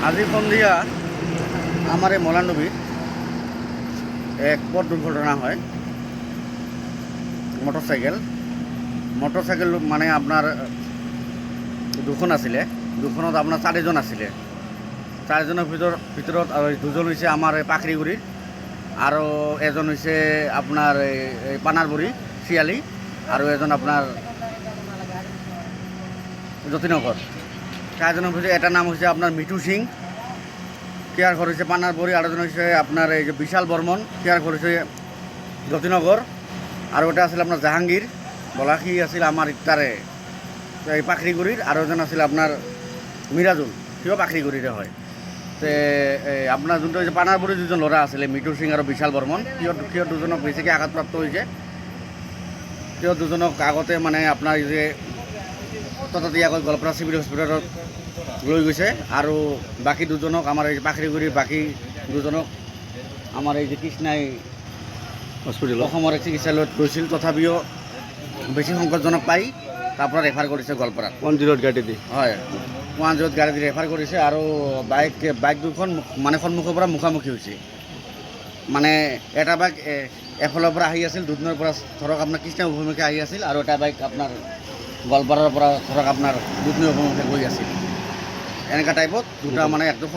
আজি সন্ধিয়া আমার এই মলানডুবিত এক পথ দুর্ঘটনা হয়। মোটরসাইকেল মানে আপনার দুখন আছিলে, দুখনত আপনার চারিজন আছিলে। চারিজনের ভিতৰত আর দুজন হয়েছে আমার পাখরিগুড়ির, আর এজন হয়েছে আপনার পানারবুড়ি শিয়ালি, আর এজন আপনার যতীনগর। চারজনের ভিতরে এটার নাম হচ্ছে আপনার মিঠু সিং, কেয়ার ঘর হয়েছে পানারবুড়ি, আরেকজন হচ্ছে আপনার এই যে বিশাল বর্মন, কেয়ার ঘর হয়েছে যতীনগর, আর ওটা আসলে আপনার জাহাঙ্গীর বলাখি আছিল আমার তারে এই পাখরিগুড়ির, আর ওজন আছিল আপনার মিরাজুল, সিও পাখরিগুড়িরে হয়। তো আপনার যোনটো হচ্ছে পানারবুড়ি দুজন ল'ৰা আছিলে মিঠু সিং আর বিশাল বর্মন, সিও দুজনক বেছিকৈ আঘাতপ্ৰাপ্ত হৈছে। সিও দুজনক আগতে মানে আপনার এই যে ততাতৈয়াকৈ গোৱালপাৰা চিভিল হস্পিটেলত লৈ গৈছে, আৰু বাকী দুজনক আমাৰ এই পাখৰিগুড়িৰ বাকী দুজনক আমাৰ এই যে কৃষ্ণাই হস্পিটেল অসমৰ চিকিৎসালয়ত গৈছিল, তথাপিও বেছি সংকটজনক পাই তাৰপৰা ৰেফাৰ কৰিছে গোৱালপাৰাত 108 গাড়ী দি। হয়, 108 গাড়ী দি ৰেফাৰ কৰিছে, আৰু বাইক দুখন মানে সন্মুখৰ পৰা মুখামুখি হৈছে। মানে এটা বাইক এফালৰ পৰা আহি আছিল, দুদিনৰ পৰা ধৰক আপোনাৰ কৃষ্ণা অভিমুখে আহি আছিল, আৰু এটা বাইক আপোনাৰ গোৱালপাৰাৰ পৰা ধৰক আপোনাৰ দুধনৈ অভিমুখে গৈ আছিল। এনেকুৱা টাইপত দুটা মানে একদম